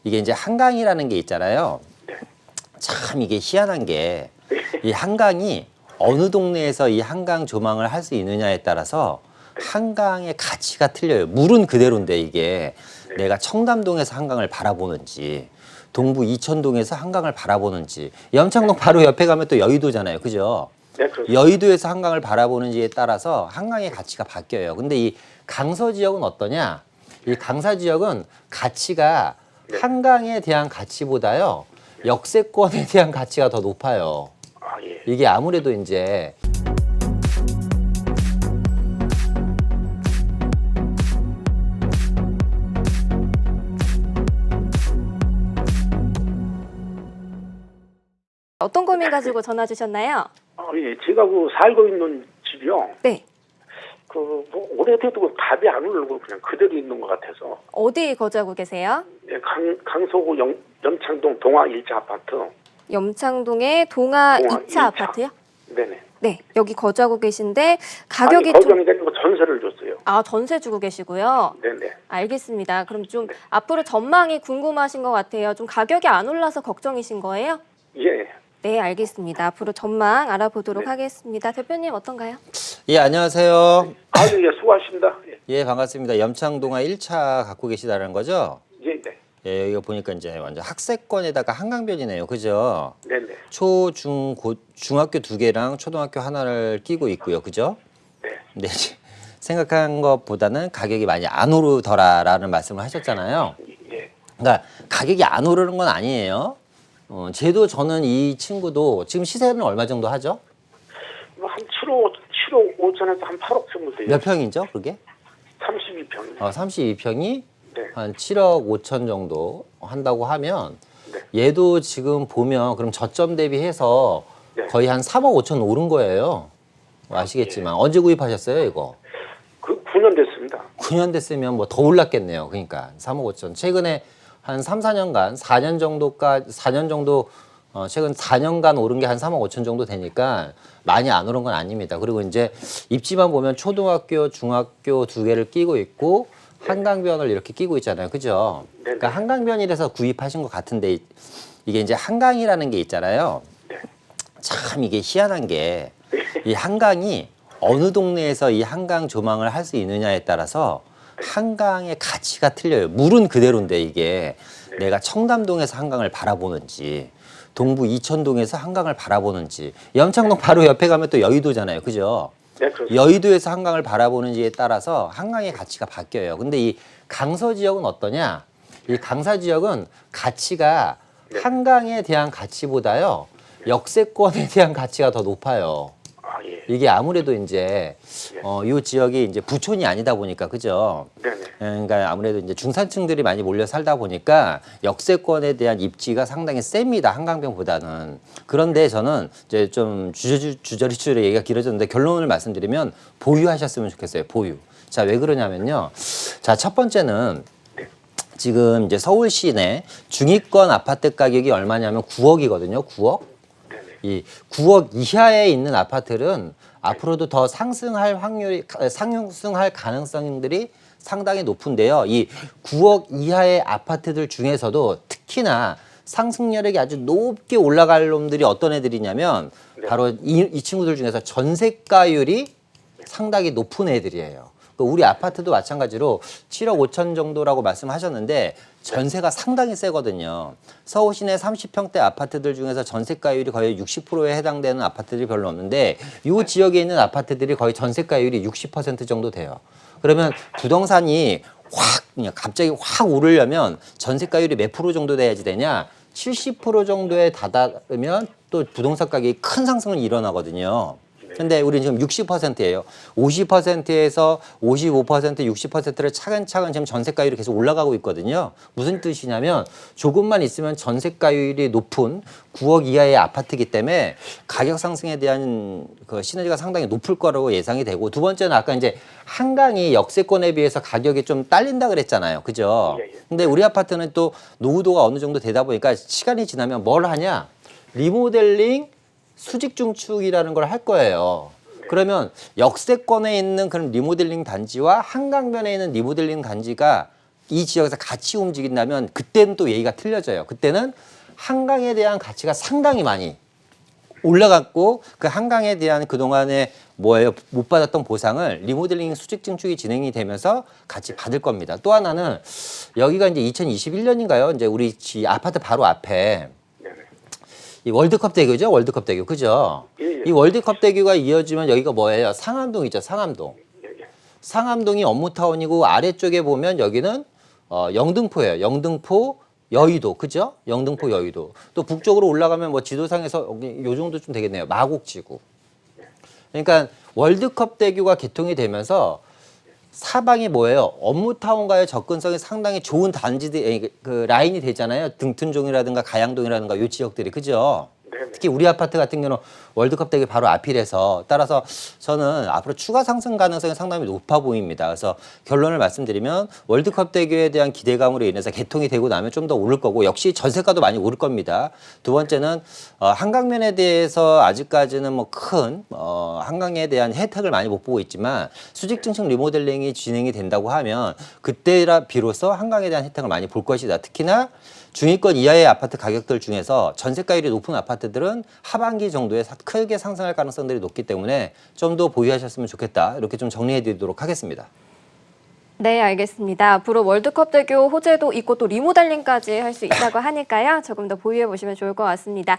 이게 이제 한강이라는 게 있잖아요. 네. 참 이게 희한한 게 이 한강이 어느 동네에서 이 한강 조망을 할 수 있느냐에 따라서 한강의 가치가 틀려요. 물은 그대로인데 이게 내가 청담동에서 한강을 바라보는지 동부 이천동에서 한강을 바라보는지 염창동 바로 옆에 가면 또 여의도잖아요. 그죠? 네, 그렇습니다. 여의도에서 한강을 바라보는지에 따라서 한강의 가치가 바뀌어요. 근데 이 강서 지역은 어떠냐? 이 강서 지역은 가치가 한강에 대한 가치보다요. 역세권에 대한 가치가 더 높아요. 아, 예. 이게 아무래도 이제 어떤 고민 가지고 전화 주셨나요? 예. 제가 살고 있는 집이요. 네. 뭐 오래돼도 답이 안 오르고 그냥 그대로 있는 것 같아서. 어디 거주하고 계세요? 예, 강서구 염창동 동아 1차 아파트. 염창동의 동아 동아 2차 2차. 아파트요? 네네. 네. 여기 거주하고 계신데 가격이 아니, 좀 거정이 되는 거 전세를 줬어요. 전세 주고 계시고요. 네네. 알겠습니다. 그럼 좀 앞으로 전망이 궁금하신 것 같아요. 좀 가격이 안 올라서 걱정이신 거예요? 예. 네, 알겠습니다. 앞으로 전망 알아보도록 네. 하겠습니다. 대표님 어떤가요? 예, 안녕하세요. 예, 수고하십니다. 예. 예, 반갑습니다. 염창동아 1차 갖고 계시다는 거죠? 예, 네. 예, 여기가 보니까 이제 완전 학세권에다가 한강변이네요. 그죠? 네네. 초, 중, 고, 중학교 2개랑 초등학교 하나를 끼고 있고요. 그죠? 네. 근데 생각한 것보다는 가격이 많이 안 오르더라라는 말씀을 하셨잖아요. 예. 그러니까 가격이 안 오르는 건 아니에요. 저는 이 친구도 지금 시세는 얼마 정도 하죠? 한 7억 5천에서 한 8억 정도 돼요. 몇 평이죠, 그게? 32평. 32평이 네. 한 7억 5천 정도 한다고 하면 네. 얘도 지금 보면 그럼 저점 대비해서 네. 거의 한 3억 5천 오른 거예요. 아시겠지만 언제 구입하셨어요, 이거? 9년 됐습니다. 9년 됐으면 뭐 더 올랐겠네요. 그러니까 3억 5천. 최근에 한 3, 4년간 4년 정도 최근 4년간 오른 게 한 3억 5천 정도 되니까 많이 안 오른 건 아닙니다. 그리고 이제 입지만 보면 초등학교, 중학교 2개를 끼고 있고 한강변을 이렇게 끼고 있잖아요. 그죠? 그러니까 한강변이라서 구입하신 것 같은데 이게 이제 한강이라는 게 있잖아요. 참 이게 희한한 게 이 한강이 어느 동네에서 이 한강 조망을 할 수 있느냐에 따라서 한강의 가치가 틀려요. 물은 그대로인데 이게 내가 청담동에서 한강을 바라보는지 동부 이천동에서 한강을 바라보는지 염창동 바로 옆에 가면 또 여의도잖아요. 그죠? 네, 그렇습니다. 여의도에서 한강을 바라보는지에 따라서 한강의 가치가 바뀌어요. 근데 이 강서 지역은 어떠냐? 이 강서 지역은 가치가 한강에 대한 가치보다요. 역세권에 대한 가치가 더 높아요. 아, 예. 이게 아무래도 이제 이 지역이 이제 부촌이 아니다 보니까 그죠? 네네. 그러니까 아무래도 이제 중산층들이 많이 몰려 살다 보니까 역세권에 대한 입지가 상당히 셉니다. 한강변보다는. 그런데 저는 이제 좀 주저리 얘기가 길어졌는데 결론을 말씀드리면 보유하셨으면 좋겠어요. 보유. 자, 왜 그러냐면요. 자, 첫 번째는 지금 이제 서울 시내 중위권 아파트 가격이 얼마냐면 9억이거든요. 9억. 이 9억 이하에 있는 아파트는 앞으로도 더 상승할 가능성들이 상당히 높은데요. 이 9억 이하의 아파트들 중에서도 특히나 상승률이 아주 높게 올라갈 놈들이 어떤 애들이냐면 바로 이 친구들 중에서 전세가율이 상당히 높은 애들이에요. 우리 아파트도 마찬가지로 7억 5천 정도라고 말씀하셨는데 전세가 상당히 세거든요. 서울 시내 30평대 아파트들 중에서 전세가율이 거의 60%에 해당되는 아파트들이 별로 없는데 이 지역에 있는 아파트들이 거의 전세가율이 60% 정도 돼요. 그러면 부동산이 그냥 갑자기 확 오르려면 전세가율이 몇 프로 정도 돼야지 되냐? 70% 정도에 다다르면 또 부동산 가격이 큰 상승은 일어나거든요. 근데 우리는 지금 60%예요. 50%에서 55%, 60%를 차근차근 지금 전세가율이 계속 올라가고 있거든요. 무슨 뜻이냐면 조금만 있으면 전세가율이 높은 9억 이하의 아파트이기 때문에 가격 상승에 대한 그 시너지가 상당히 높을 거라고 예상이 되고 두 번째는 아까 이제 한강이 역세권에 비해서 가격이 좀 딸린다 그랬잖아요. 그죠? 근데 우리 아파트는 또 노후도가 어느 정도 되다 보니까 시간이 지나면 뭘 하냐? 리모델링 수직 중축이라는 걸 할 거예요. 그러면 역세권에 있는 그런 리모델링 단지와 한강변에 있는 리모델링 단지가 이 지역에서 같이 움직인다면 그때는 또 얘기가 틀려져요. 그때는 한강에 대한 가치가 상당히 많이 올라갔고 그 한강에 대한 그동안에 못 받았던 보상을 리모델링 수직 증축이 진행이 되면서 같이 받을 겁니다. 또 하나는 여기가 이제 2021년인가요? 이제 우리 아파트 바로 앞에 네네. 이 월드컵 대교죠? 월드컵 대교. 그죠? 예, 예. 이 월드컵 대교가 이어지면 여기가 뭐예요? 상암동이죠. 상암동. 예, 예. 상암동이 업무타운이고 아래쪽에 보면 여기는 영등포예요. 영등포, 여의도. 그죠? 영등포, 여의도. 또 북쪽으로 올라가면 뭐 지도상에서 요 정도쯤 되겠네요. 마곡지구. 그러니까 월드컵 대교가 개통이 되면서 사방이 뭐예요? 업무타운과의 접근성이 상당히 좋은 단지들, 그 라인이 되잖아요. 등촌동이라든가 가양동이라든가 요 지역들이. 그죠? 네네. 특히 우리 아파트 같은 경우는 월드컵 대교 바로 앞이라서 따라서 저는 앞으로 추가 상승 가능성이 상당히 높아 보입니다. 그래서 결론을 말씀드리면 월드컵 대교에 대한 기대감으로 인해서 개통이 되고 나면 좀 더 오를 거고 역시 전세가도 많이 오를 겁니다. 두 번째는 한강면에 대해서 아직까지는 뭐 큰 한강에 대한 혜택을 많이 못 보고 있지만 수직 증축 리모델링이 진행이 된다고 하면 그때라 비로소 한강에 대한 혜택을 많이 볼 것이다. 특히나 중위권 이하의 아파트 가격들 중에서 전세가율이 높은 아파트들은 하반기 정도에 크게 상승할 가능성들이 높기 때문에 좀 더 보유하셨으면 좋겠다. 이렇게 좀 정리해 드리도록 하겠습니다. 네, 알겠습니다. 앞으로 월드컵 대교 호재도 있고 또 리모델링까지 할 수 있다고 하니까요. 조금 더 보유해 보시면 좋을 것 같습니다.